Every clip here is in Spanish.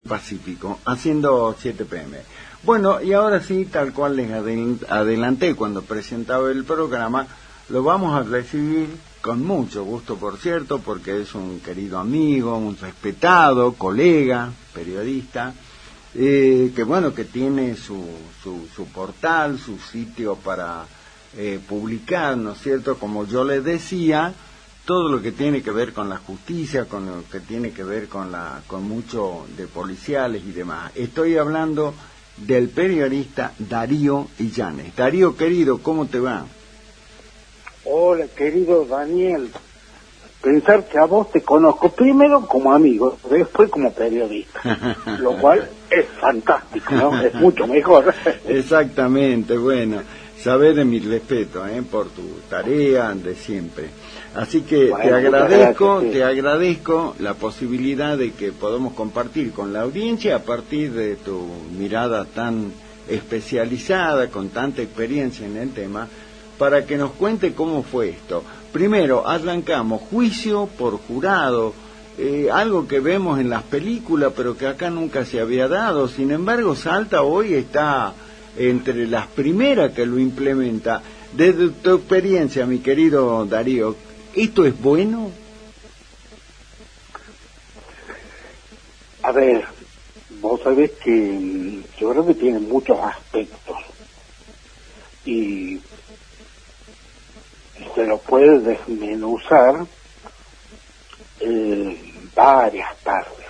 Pacífico, haciendo 7 p.m. Bueno, y ahora sí, tal cual les adelanté cuando presentaba el programa, lo vamos a recibir con mucho gusto, por cierto, porque es un querido amigo, un respetado colega, periodista, que bueno, que tiene su portal, su sitio para publicar, ¿no es cierto? Como yo les decía, todo lo que tiene que ver con la justicia, con lo que tiene que ver con mucho de policiales y demás. Estoy hablando del periodista Darío Illanes. Darío, querido, ¿cómo te va? Hola, querido Daniel. Pensar que a vos te conozco primero como amigo, después como periodista, lo cual es fantástico, ¿no? Es mucho mejor. Exactamente, bueno, sabés de mi respeto, por tu tarea de siempre. Así que bueno, te agradezco la posibilidad de que podamos compartir con la audiencia a partir de tu mirada tan especializada, con tanta experiencia en el tema, para que nos cuente cómo fue esto. Primero, arrancamos juicio por jurado, algo que vemos en las películas, pero que acá nunca se había dado. Sin embargo, Salta hoy está entre las primeras que lo implementa. Desde tu experiencia, mi querido Darío, ¿esto es bueno? A ver, vos sabés que yo creo que tiene muchos aspectos y se lo puede desmenuzar varias partes.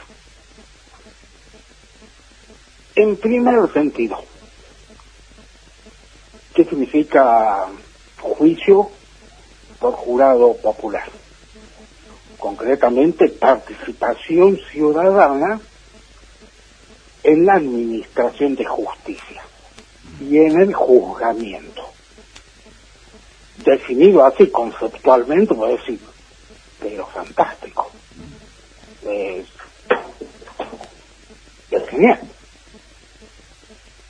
En primer sentido, ¿qué significa juicio por jurado popular? Concretamente, participación ciudadana en la administración de justicia y en el juzgamiento. Definido así conceptualmente, voy a decir, pero fantástico. Es genial.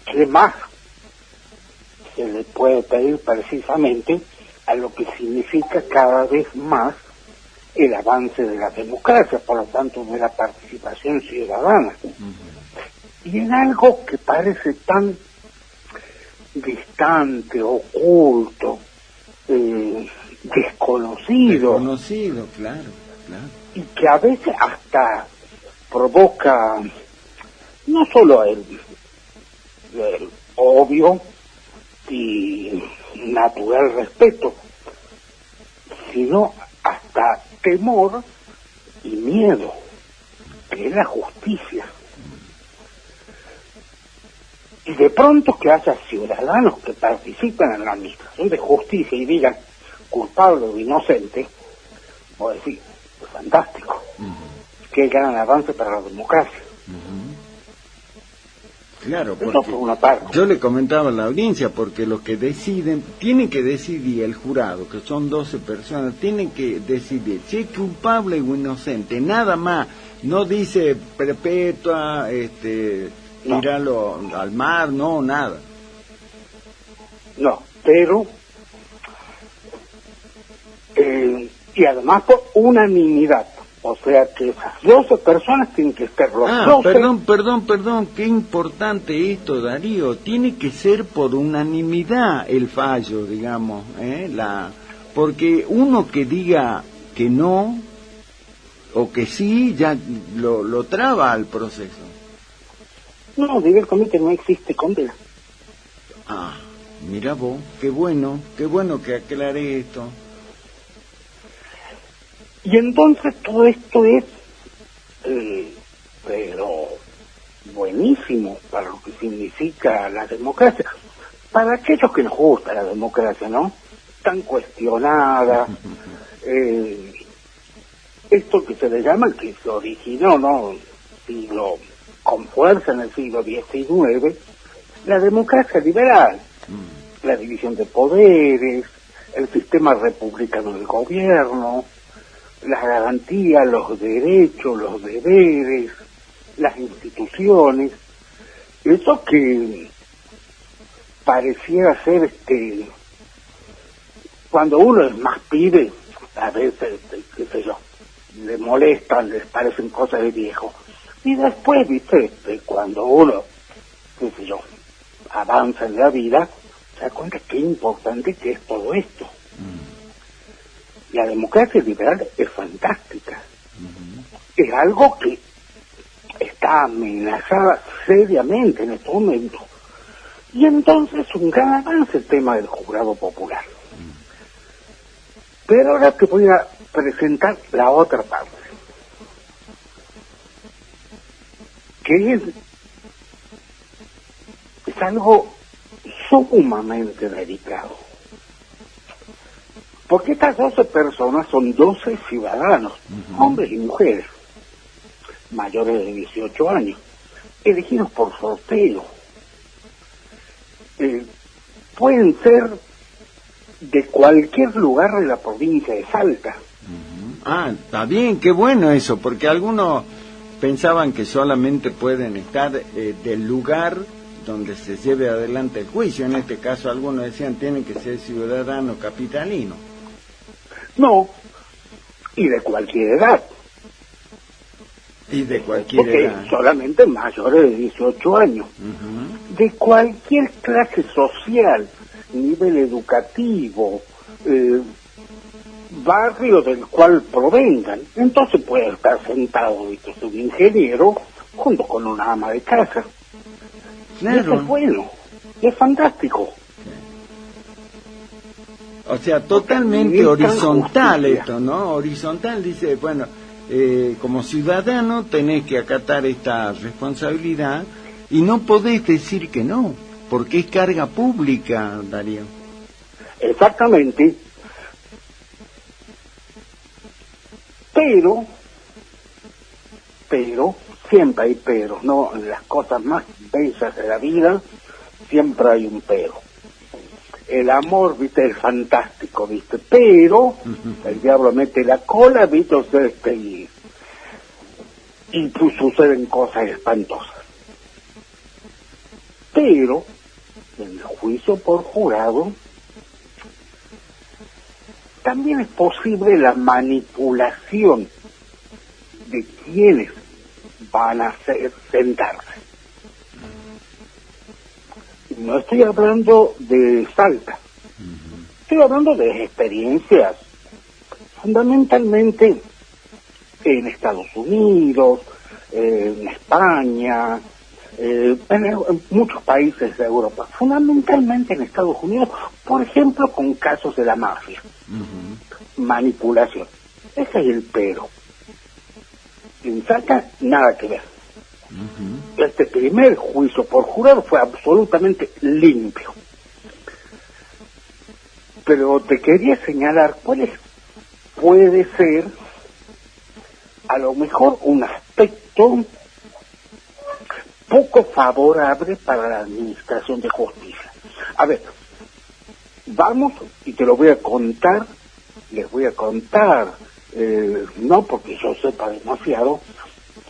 ¿Qué más se le puede pedir precisamente a lo que significa cada vez más el avance de la democracia, por lo tanto de la participación ciudadana? Y en algo que parece tan distante, oculto, desconocido, claro, y que a veces hasta provoca no solo el obvio y natural respeto, sino hasta temor y miedo, que es la justicia. Y de pronto que haya ciudadanos que participen en la administración de justicia y digan culpable o inocente, voy a decir, es fantástico. Qué gran avance para la democracia. Claro, porque eso por una parte. Yo le comentaba a la audiencia, porque los que deciden, tienen que decidir el jurado, que son 12 personas, tienen que decidir si es culpable o inocente, nada más. No dice perpetua, tirarlo al mar, no, nada. No, pero y además por unanimidad, o sea que esas 12 personas tienen que estar los 12. Perdón, qué importante esto, Darío, tiene que ser por unanimidad el fallo, digamos, porque uno que diga que no o que sí, ya lo traba al proceso. No, directamente no existe condena. Mira vos, qué bueno que aclaré esto. Y entonces todo esto es, pero buenísimo para lo que significa la democracia. Para aquellos que nos gusta la democracia, ¿no? Tan cuestionada, esto que se le llama, que se originó, ¿no? Con fuerza en el siglo XIX, la democracia liberal, la división de poderes, el sistema republicano del gobierno, las garantías, los derechos, los deberes, las instituciones, eso que pareciera ser, cuando uno es más pibe, a veces, qué sé yo, le molestan, les parecen cosas de viejo. Y después, viste, cuando uno, qué sé yo, avanza en la vida, se da cuenta qué importante que es todo esto. La democracia liberal es fantástica. Es algo que está amenazada seriamente en estos momentos. Y entonces un gran avance el tema del jurado popular. Pero ahora te voy a presentar la otra parte, que es algo sumamente delicado. Porque estas 12 personas son 12 ciudadanos, hombres y mujeres, mayores de 18 años, elegidos por sorteo. Pueden ser de cualquier lugar de la provincia de Salta. Ah, está bien, qué bueno eso, porque algunos pensaban que solamente pueden estar del lugar donde se lleve adelante el juicio. En este caso algunos decían tienen que ser ciudadanos capitalinos. No, y de cualquier edad. Y de cualquier edad. Solamente mayores de 18 años. De cualquier clase social, nivel educativo, barrio del cual provengan. Entonces puede estar sentado, ¿viste?, un ingeniero junto con una ama de casa. Claro. Eso es bueno, es fantástico. O sea, totalmente horizontal esto, ¿no? Horizontal, dice, bueno, como ciudadano tenés que acatar esta responsabilidad y no podés decir que no, porque es carga pública, Darío. Exactamente. Pero, siempre hay peros, ¿no? En las cosas más bellas de la vida, siempre hay un pero. El amor, viste, es fantástico, viste, pero el diablo mete la cola, viste, y pues suceden cosas espantosas. Pero, en el juicio por jurado, también es posible la manipulación de quienes van a sentarse. No estoy hablando de Salta, estoy hablando de experiencias fundamentalmente en Estados Unidos, en España, en muchos países de Europa, fundamentalmente en Estados Unidos, por ejemplo, con casos de la mafia, manipulación. Ese es el pero. En Salta, nada que ver. Este primer juicio por jurado fue absolutamente limpio. Pero te quería señalar cuál puede ser a lo mejor un aspecto poco favorable para la administración de justicia. A ver, vamos y te lo voy a contar, les voy a contar, no porque yo sepa demasiado,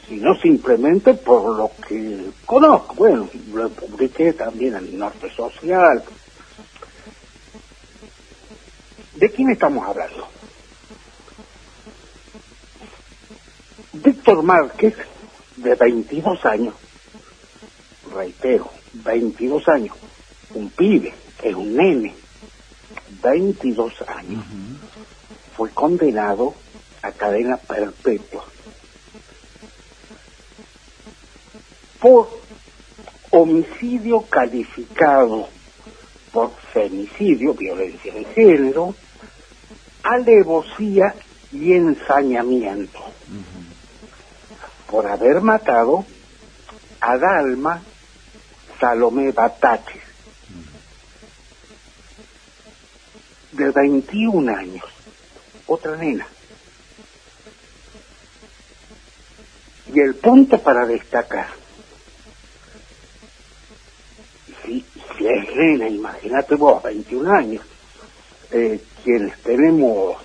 sino simplemente por lo que conozco. Bueno, lo publiqué también en el Norte Social. ¿De quién estamos hablando? Víctor Márquez, de 22 años, reitero, 22 años, un pibe, es un nene, 22 años, fue condenado a cadena perpetua por homicidio calificado, por femicidio, violencia de género, alevosía y ensañamiento, por haber matado a Dalma Salomé Batache, de 21 años, otra nena. Y el punto para destacar, si es nena, imagínate vos, 21 años, quienes tenemos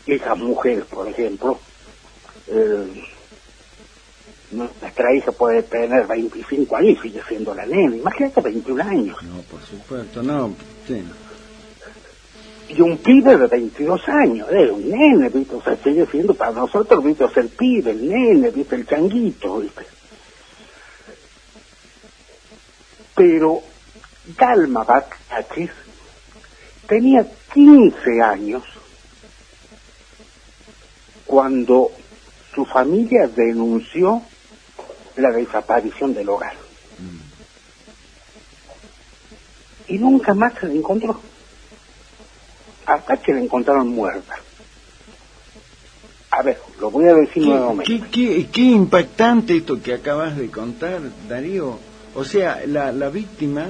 hijas mujeres, por ejemplo, nuestra hija puede tener 25 años y sigue siendo la nena, imagínate 21 años. No, por supuesto, no, sí. Y un pibe de 22 años, un nene, ¿viste? O sea, sigue siendo para nosotros, ¿viste? O sea, el pibe, el nene, ¿viste? El changuito, ¿viste? Pero Dalma Batakis tenía 15 años cuando su familia denunció la desaparición del hogar. Y nunca más se la encontró. Hasta que la encontraron muerta. A ver, lo voy a decir nuevamente. Qué impactante esto que acabas de contar, Darío. O sea, la víctima,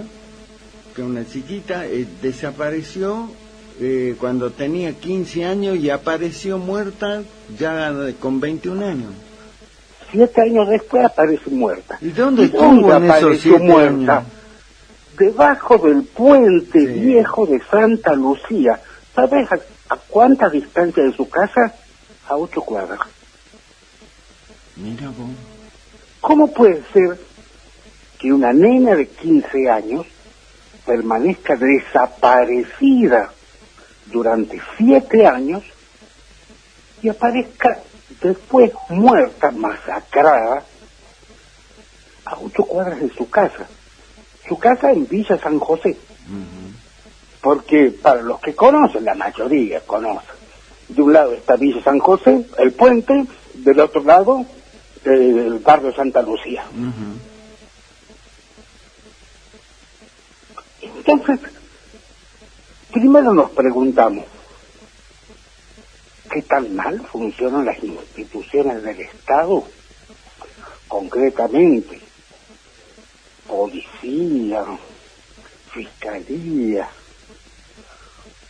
que una chiquita, desapareció cuando tenía 15 años y apareció muerta ya con 21 años. 7 años después aparece muerta. ¿Y dónde estuvo en esos 7 muerta? años? Debajo del puente Sí. viejo de Santa Lucía. ¿Sabes a cuánta distancia de su casa? A 8 cuadras. Mira vos. ¿Cómo puede ser que una nena de 15 años permanezca desaparecida durante 7 años y aparezca después muerta, masacrada, a 8 cuadras de su casa? Su casa en Villa San José. Porque para los que conocen, la mayoría conocen, de un lado está Villa San José, el puente, del otro lado el barrio Santa Lucía. Entonces, primero nos preguntamos, ¿qué tan mal funcionan las instituciones del Estado? Concretamente, policía, fiscalía,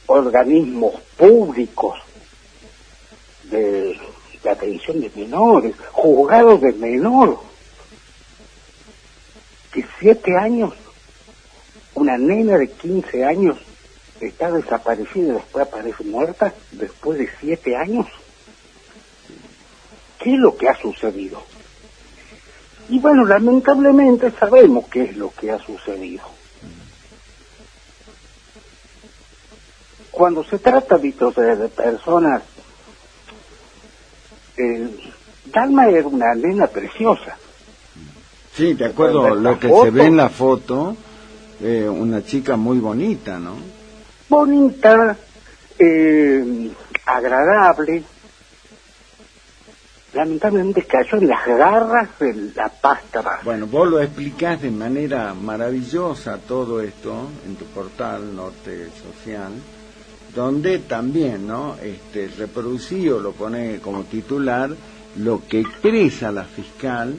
organismos públicos de atención de menores, juzgados de menor, que 7 años, una nena de 15 años está desaparecida y después aparece muerta, después de 7 años. ¿Qué es lo que ha sucedido? Y bueno, lamentablemente sabemos qué es lo que ha sucedido. Cuando se trata de personas, Dalma era una nena preciosa. Sí, de acuerdo, lo que se ve en la foto, una chica muy bonita, ¿no? Bonita, agradable. Lamentablemente cayó en las garras de la pasta baja. Bueno, vos lo explicás de manera maravillosa todo esto en tu portal Norte Social, donde también, ¿no? Reproducido lo pone como titular lo que expresa la fiscal,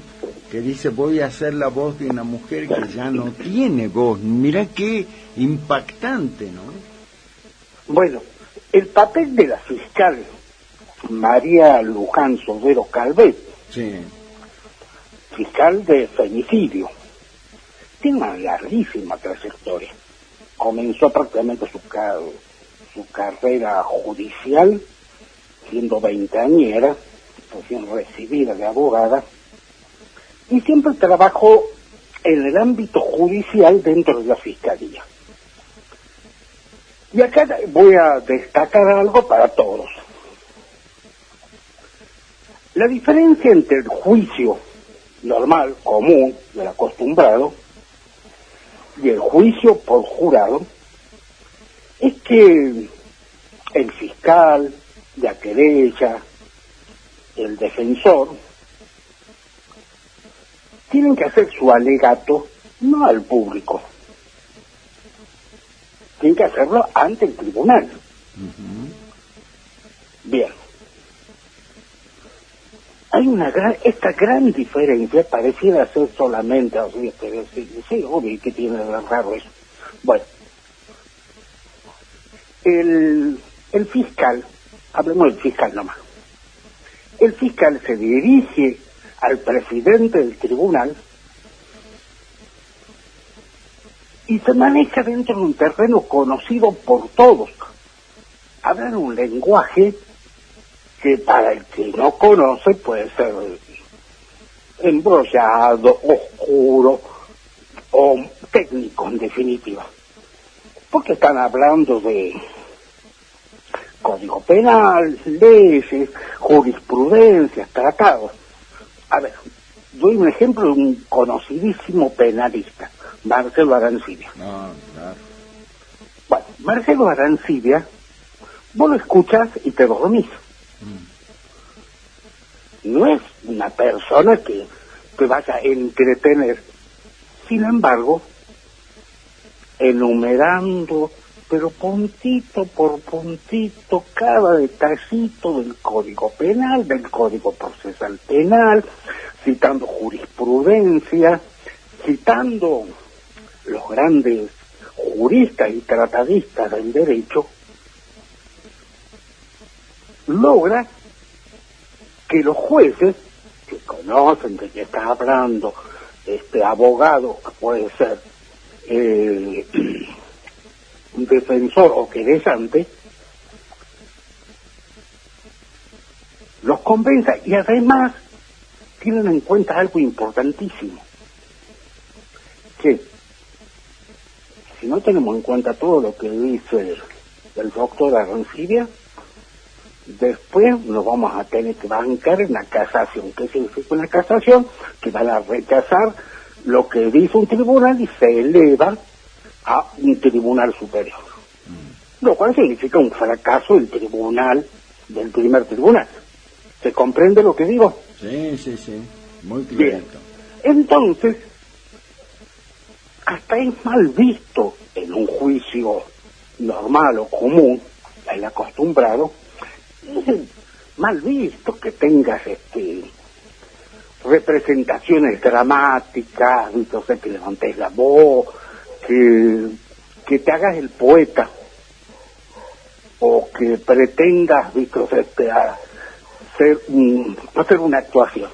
que dice: voy a ser la voz de una mujer que ya no tiene voz. Mirá qué impactante, ¿no? Bueno, el papel de la fiscal María Luján Sodero Calvet, Sí. fiscal de femicidio, tiene una larguísima trayectoria. Comenzó prácticamente su carrera judicial siendo veinteañera, recién recibida de abogada, y siempre trabajó en el ámbito judicial dentro de la fiscalía. Y acá voy a destacar algo para todos. La diferencia entre el juicio normal, común, del acostumbrado, y el juicio por jurado, es que el fiscal, la querella, el defensor, tienen que hacer su alegato no al público, tienen que hacerlo ante el tribunal. Bien. Hay esta gran diferencia, pareciera ser solamente así, pero sí, obvio, que tiene de raro eso. Bueno, el fiscal, hablemos del fiscal nomás, el fiscal se dirige al presidente del tribunal y se maneja dentro de un terreno conocido por todos. Hablan un lenguaje que para el que no conoce puede ser embrollado, oscuro o técnico en definitiva, porque están hablando de Código penal, leyes, jurisprudencias, tratados. A ver, doy un ejemplo de un conocidísimo penalista, Marcelo Arancibia. No, claro. Bueno, Marcelo Arancibia, vos lo escuchás y te dormís. No es una persona que te vaya a entretener. Sin embargo, enumerando, pero puntito por puntito, cada detallito del Código Penal, del Código Procesal Penal, citando jurisprudencia, citando los grandes juristas y tratadistas del derecho, logra que los jueces, que conocen de qué está hablando, abogado, que puede ser un defensor o querellante, los convenza y además tienen en cuenta algo importantísimo, que si no tenemos en cuenta todo lo que dice el doctor Arancibia, después nos vamos a tener que bancar en la casación. ¿Qué significa una casación? Que van a rechazar lo que dice un tribunal y se eleva a un tribunal superior. Lo cual significa un fracaso del tribunal, del primer tribunal. ¿Se comprende lo que digo? Sí, sí, sí. Muy clarito. Entonces, hasta es mal visto en un juicio normal o común, el acostumbrado, es mal visto que tengas representaciones dramáticas, entonces que levantes la voz, que te hagas el poeta, o que pretendas, hacer una actuación.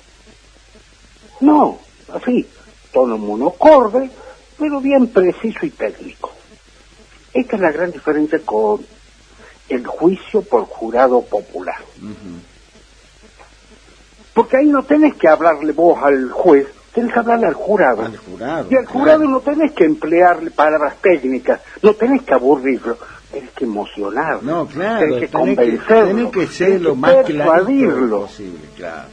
No, así, tono monocorde, pero bien preciso y técnico. Esta es la gran diferencia con el juicio por jurado popular. Porque ahí no tenés que hablarle vos al juez, tenés que hablarle al jurado. Y al jurado no tenés que emplearle palabras técnicas, no tenés que aburrirlo, tenés que emocionarlo. No, claro, tenés que convencerlo, tenés que ser lo más clarito posible, claro.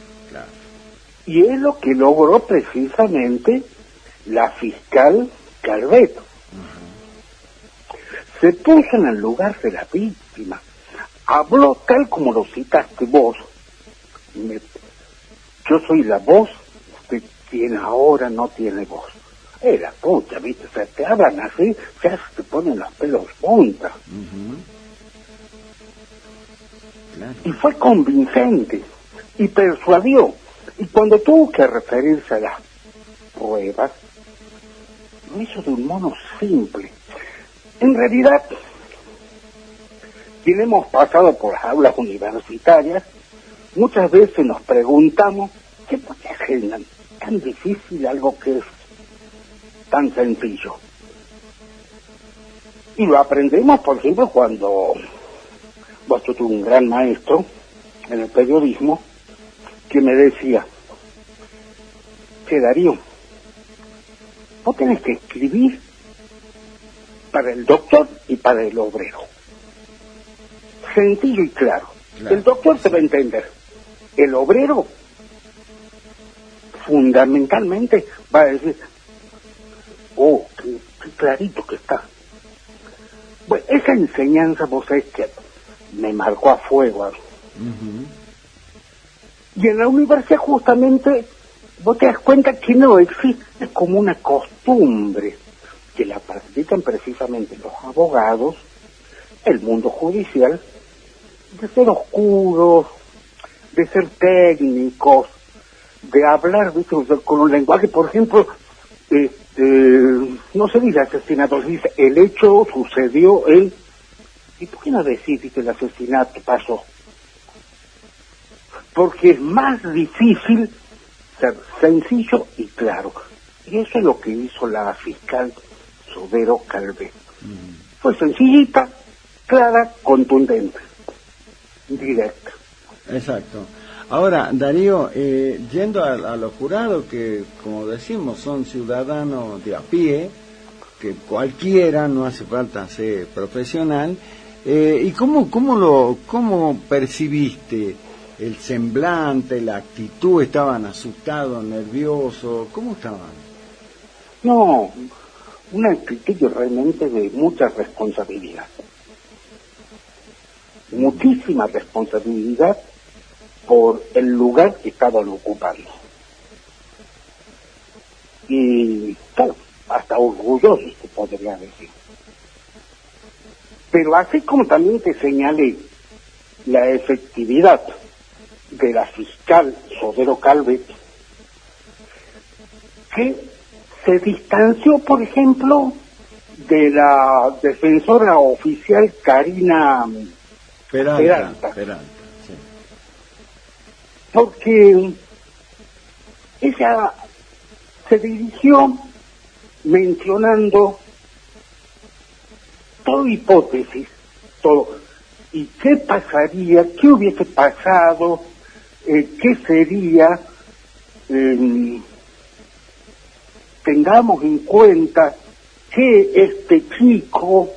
Y es lo que logró precisamente la fiscal Calveto. Se puso en el lugar de la víctima, habló tal como lo citaste vos. Yo soy la voz de quien ahora no tiene voz. La puta, ¿viste? O sea, te hablan así, ya se te ponen los pelos punta. Claro. Y fue convincente, y persuadió. Y cuando tuvo que referirse a las pruebas, lo hizo de un modo simple. En realidad, quienes hemos pasado por las aulas universitarias, muchas veces nos preguntamos, ¿qué puede ser tan difícil algo que es tan sencillo? Y lo aprendemos, por ejemplo, cuando yo tuve un gran maestro en el periodismo que me decía, Darío, vos tenés que escribir para el doctor y para el obrero. Sencillo y claro. El doctor se va a entender. El obrero, fundamentalmente, va a decir, qué clarito que está. Bueno, esa enseñanza, vos sabés que me marcó a fuego. Y en la universidad justamente, vos te das cuenta que no existe como una costumbre que la practican precisamente los abogados, el mundo judicial, de ser oscuros, de ser técnicos, de hablar, ¿viste? Con un lenguaje, por ejemplo, no se dice asesinato, se dice el hecho sucedió en... ¿Y por qué no decís, viste, el asesinato pasó? Porque es más difícil ser sencillo y claro. Y eso es lo que hizo la fiscal Sodero Calvé. Fue sencillita, clara, contundente, directa. Exacto. Ahora, Darío, yendo a los jurados que, como decimos, son ciudadanos de a pie, que cualquiera, no hace falta ser profesional, ¿Y cómo percibiste el semblante, la actitud? ¿Estaban asustados, nerviosos? ¿Cómo estaban? No, una actitud realmente de mucha responsabilidad. Muchísima responsabilidad por el lugar que estaban ocupando. Y, claro, hasta orgullosos, se podría decir. Pero así como también te señalé la efectividad de la fiscal Sodero Calvet, que se distanció, por ejemplo, de la defensora oficial Karina Peralta. Sí. Porque ella se dirigió mencionando toda hipótesis, todo. ¿Y qué pasaría? ¿Qué hubiese pasado? ¿Qué sería? Tengamos en cuenta que este chico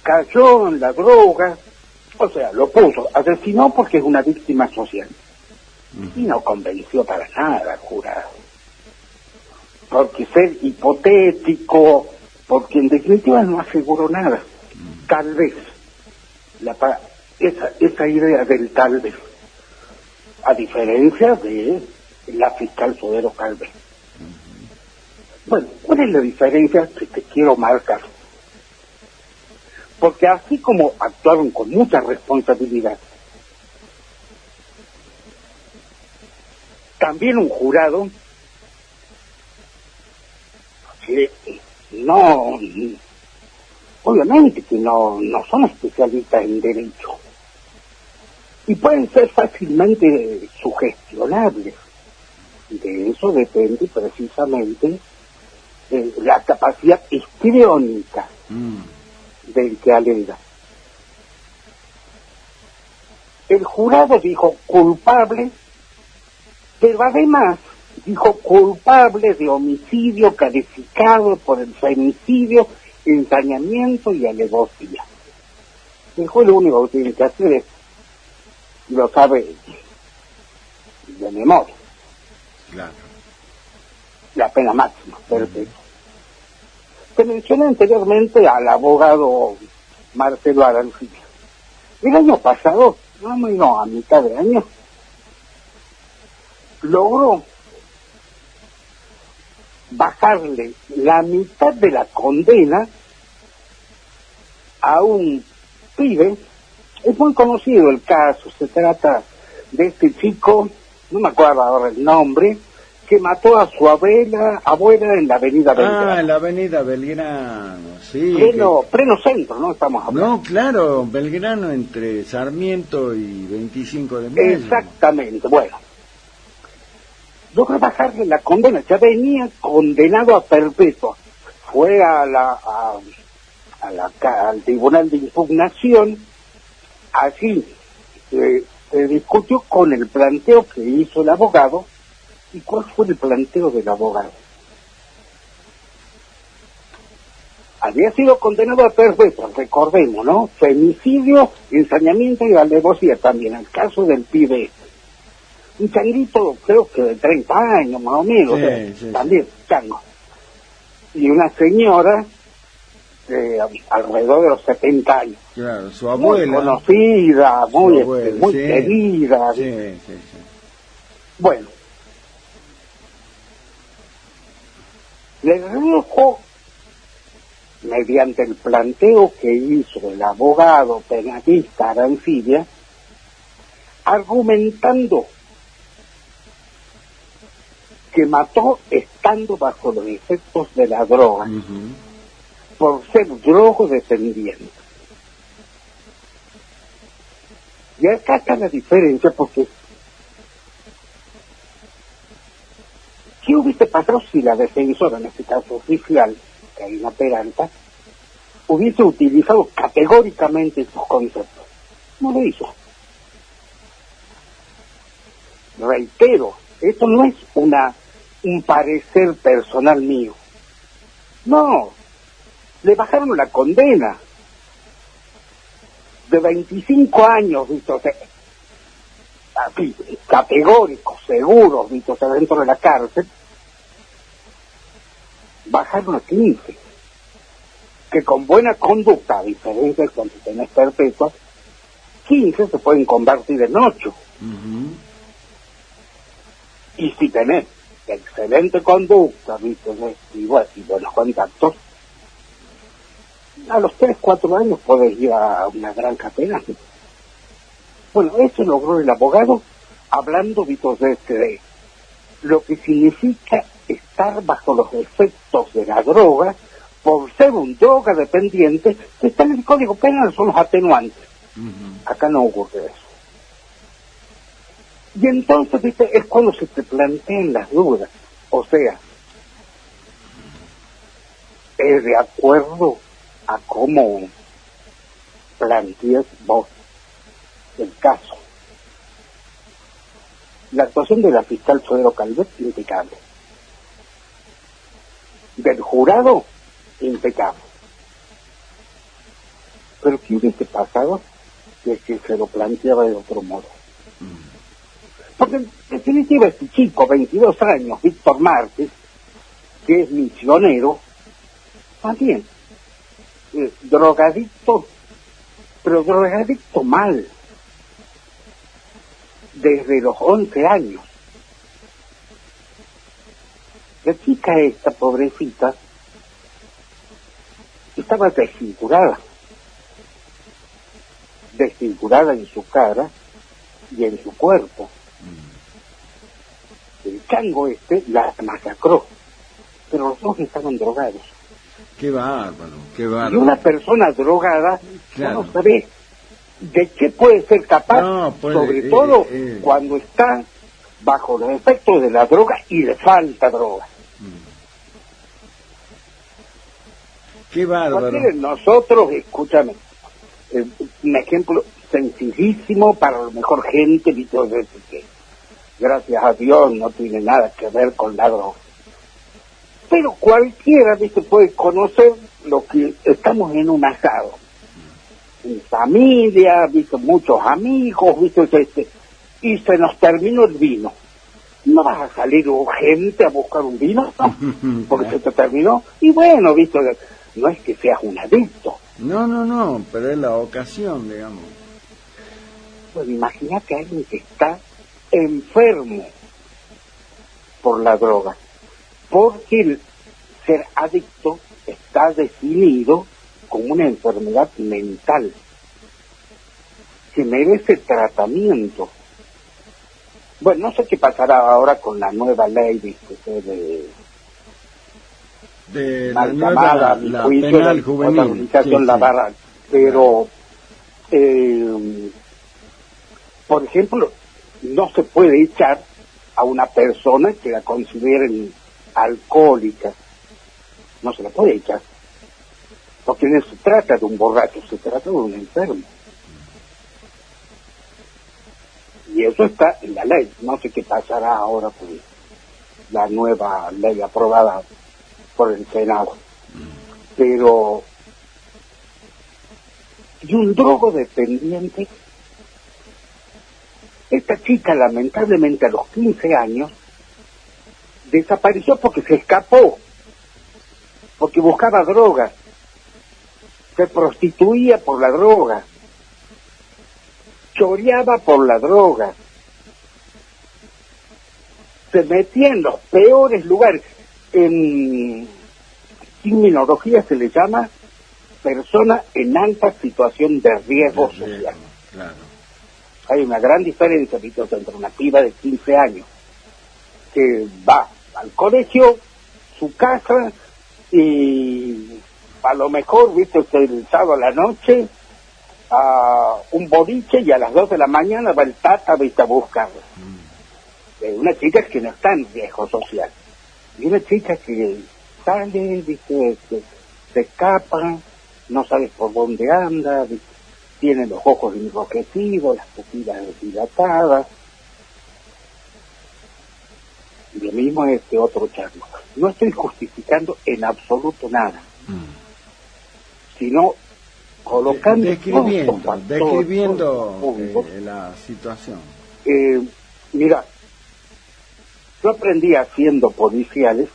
cayó en la droga, o sea, lo puso, asesinó porque es una víctima social. Y no convenció para nada al jurado. Porque ser hipotético, porque en definitiva no aseguró nada. Tal vez, esa idea del tal vez, a diferencia de la fiscal Sodero Calvet. Bueno, ¿cuál es la diferencia que te quiero marcar? Porque así como actuaron con mucha responsabilidad, también un jurado que no, obviamente que no son especialistas en derecho y pueden ser fácilmente sugestionables. De eso depende precisamente la capacidad histriónica del que alega. El jurado dijo culpable, pero además dijo culpable de homicidio calificado por el femicidio, ensañamiento y alevosía. El juez lo único que tiene que hacer es, lo sabe de memoria. Claro. La pena máxima, perfecto. Te mencioné anteriormente al abogado Marcelo Arancibia. El año pasado, a mitad de año, logró bajarle la mitad de la condena a un pibe. Es muy conocido el caso, se trata de este chico, no me acuerdo ahora el nombre, que mató a su abuela en la avenida Belgrano. Ah, en la avenida Belgrano, sí. Pleno centro, ¿no? Estamos hablando. No, claro, Belgrano entre Sarmiento y 25 de mayo. Exactamente, bueno. Logró bajarle la condena, ya venía condenado a perpetua. Fue al Tribunal de Impugnación, así se discutió con el planteo que hizo el abogado. ¿Y cuál fue el planteo del abogado? Había sido condenado a perpetua, recordemos, ¿no? Femicidio, ensañamiento y alevosía también, el caso del pibe. Un changuito, creo que de 30 años más o menos, sí, también, chango. Y una señora alrededor de los 70 años. Claro, su abuela. Muy conocida, muy querida. Sí. Bueno. Le dijo, mediante el planteo que hizo el abogado penalista Arancibia, argumentando que mató estando bajo los efectos de la droga, por ser drogodependiente. Y acá está la diferencia, porque ¿qué hubiese pasado si la defensora, en este caso oficial, Karina Peralta, hubiese utilizado categóricamente sus conceptos? No lo hizo. Reitero, esto no es un parecer personal mío. No, le bajaron la condena. de 25 años, ¿viste? O sea, así, categóricos, seguros, ¿viste? O sea, dentro de la cárcel, bajaron a 15, que con buena conducta, a diferencia de cuando tenés perpetua, 15 se pueden convertir en 8. Uh-huh. Y si tenés excelente conducta, ¿viste? Y buenos contactos, a los 3, 4 años podés ir a una gran pena. Bueno, eso logró el abogado hablando, ¿viste? De lo que significa estar bajo los efectos de la droga por ser un droga dependiente, que está en el Código Penal, son los atenuantes. Uh-huh. Acá no ocurre eso. Y entonces, ¿viste? Es cuando se te plantean las dudas. O sea, es de acuerdo a cómo planteas vos el caso. La actuación de la fiscal Sodero Calvet, impecable. Del jurado, impecable. Pero ¿qué hubiese pasado si es que se lo planteaba de otro modo? Porque en definitiva este chico, 22 años, Víctor Márquez, que es misionero, también, drogadicto, pero drogadicto mal, desde los 11 años. La chica esta, pobrecita, estaba desfigurada en su cara y en su cuerpo. El chango este la masacró, pero los dos estaban drogados. Qué bárbaro, qué bárbaro. Y una persona drogada, claro, no sabe de qué puede ser capaz, no, sobre todo cuando está bajo los efectos de la droga y le falta droga. Qué bárbaro. Nosotros, escúchame, un ejemplo sencillísimo para la mejor gente, que gracias a Dios no tiene nada que ver con la droga. Pero cualquiera, ¿viste? Puede conocer lo que estamos en un asado. En familia, ¿viste? Muchos amigos, ¿viste? Y se nos terminó el vino. No vas a salir urgente a buscar un vino, ¿no? Porque se te terminó. Y bueno, ¿viste? No es que seas un adicto. No, pero es la ocasión, digamos. Pues imagínate a alguien que está enfermo por la droga, porque el ser adicto está definido como una enfermedad mental que merece tratamiento. Bueno, no sé qué pasará ahora con la nueva ley de la nueva la penal juvenil, la organización La Barra, pero por ejemplo, no se puede echar a una persona que la consideren alcohólica, no se la puede echar, porque no se trata de un borracho, se trata de un enfermo. Y eso está en la ley. No sé qué pasará ahora con la nueva ley aprobada por el Senado. Pero, y un drogodependiente, esta chica lamentablemente a los 15 años desapareció porque se escapó, porque buscaba droga, se prostituía por la droga, choreaba por la droga, se metía en los peores lugares. En criminología se le llama persona en alta situación de riesgo social. Claro. Hay una gran diferencia entre una piba de 15 años que va al colegio, su casa, y a lo mejor, ¿viste? El sábado a la noche a un boliche, y a las 2 de la mañana va el tata, ¿viste? A buscarla. Una chica que no está en riesgo social. Y una chica que sale, ¿viste? Se escapa, no sabes por dónde anda, ¿viste? Tiene los ojos enrojecidos, las pupilas dilatadas. Y lo mismo es este otro charlo. No estoy justificando en absoluto nada, sino colocando describiendo la situación. Mira, yo aprendí haciendo policiales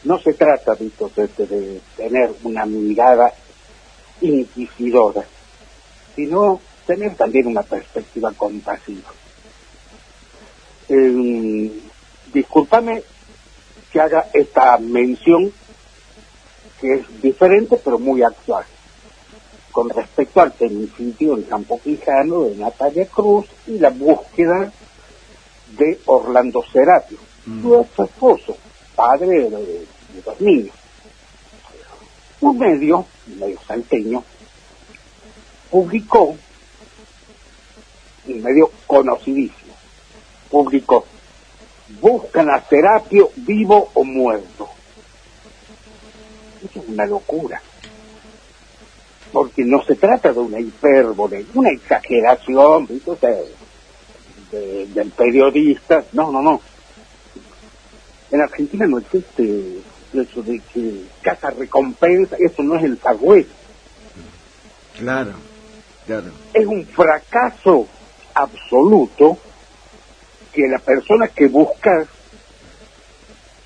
no se trata, Víctor, de tener una mirada inquisidora, sino tener también una perspectiva compasiva. Discúlpame que haga esta mención, que es diferente pero muy actual, con respecto al femicidio en Campo Quijano de Natalia Cruz y la búsqueda de Orlando Serapio, su ex esposo, padre de dos niños. Un medio salteño, publicó, un medio conocidísimo, publicó: buscan a Serapio vivo o muerto. Eso es una locura, porque no se trata de una hipérbole, una exageración, del periodista. No. En Argentina no existe eso de que caza recompensa, eso no es el sagüey. Claro. Es un fracaso absoluto que la persona que busca,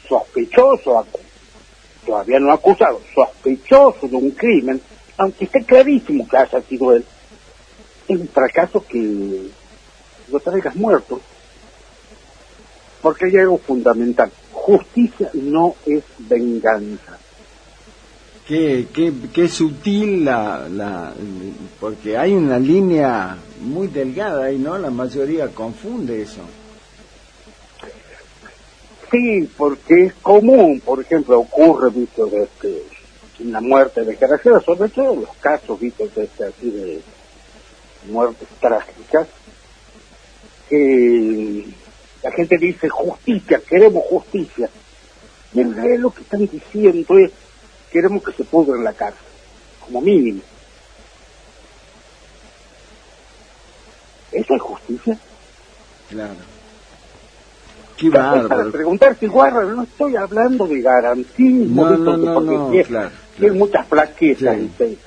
sospechoso, todavía no acusado, sospechoso de un crimen, aunque esté clarísimo que haya sido él, es un fracaso que lo traigas muerto. Porque hay algo fundamental: justicia no es venganza. Qué sutil porque hay una línea muy delgada ahí, ¿no? La mayoría confunde eso. Sí, porque es común, por ejemplo, ocurre, visto, una muerte desgraciada, sobre todo en los casos, visto, así de muertes trágicas, que la gente dice justicia, queremos justicia. Y en realidad lo que están diciendo es: queremos que se pudra en la cárcel, como mínimo. ¿Eso es justicia? Claro. Qué bárbaro. Para preguntar si guarda, no estoy hablando de garantismo, porque claro. Tiene muchas plaquetas, sí,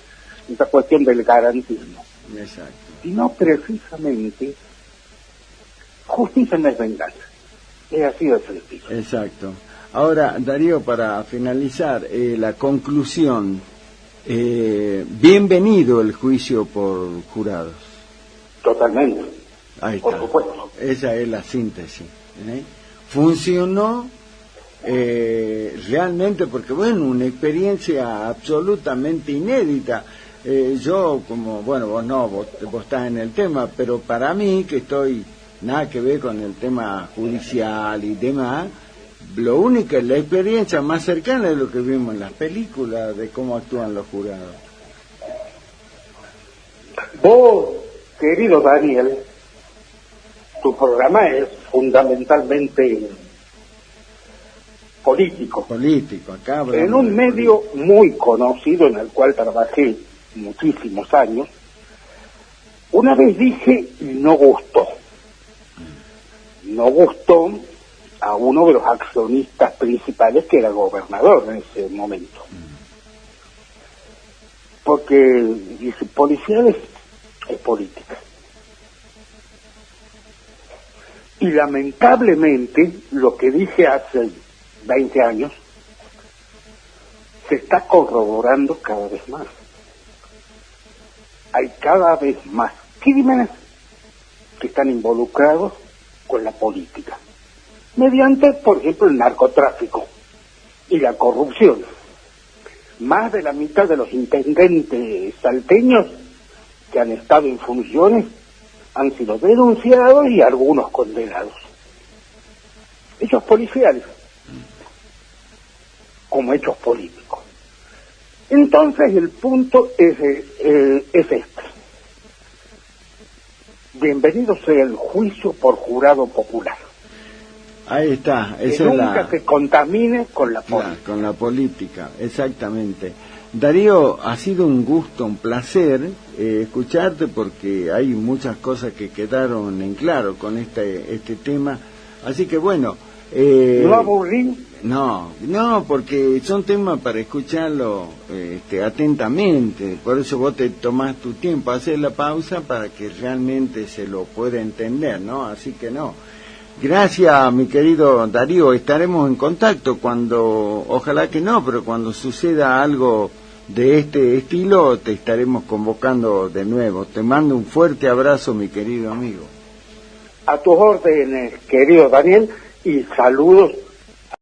esta cuestión del garantismo. Exacto. Sino precisamente, justicia no es venganza. Es así de sencillo. Exacto. Ahora, Darío, para finalizar, la conclusión. Bienvenido el juicio por jurados. Totalmente. Ahí está. Por supuesto. Esa es la síntesis. Funcionó realmente porque, bueno, una experiencia absolutamente inédita. Yo, como, bueno, vos estás en el tema, pero para mí, que estoy nada que ver con el tema judicial y demás, lo único, la experiencia más cercana es lo que vimos en las películas de cómo actúan los jurados. Vos, querido Daniel, tu programa es fundamentalmente político. Acá en un medio muy conocido en el cual trabajé muchísimos años, una vez dije no gustó a uno de los accionistas principales, que era gobernador en ese momento, porque dice: policiales es política. Y lamentablemente lo que dije hace 20 años se está corroborando cada vez más. Hay cada vez más crímenes que están involucrados con la política, mediante, por ejemplo, el narcotráfico y la corrupción. Más de la mitad de los intendentes salteños que han estado en funciones han sido denunciados y algunos condenados. Hechos policiales como hechos políticos. Entonces el punto es este: bienvenido sea el juicio por jurado popular. Ahí está. Que nunca se contamine con la política. Con la política, exactamente. Darío, ha sido un gusto, un placer escucharte, porque hay muchas cosas que quedaron en claro con este tema. Así que bueno, ¿No aburrí? No, porque son temas para escucharlo atentamente, por eso vos te tomás tu tiempo, haces la pausa para que realmente se lo pueda entender, ¿no? Así que no. Gracias, mi querido Darío, estaremos en contacto cuando, ojalá que no, pero cuando suceda algo de este estilo, te estaremos convocando de nuevo. Te mando un fuerte abrazo, mi querido amigo. A tus órdenes, querido Daniel, y saludos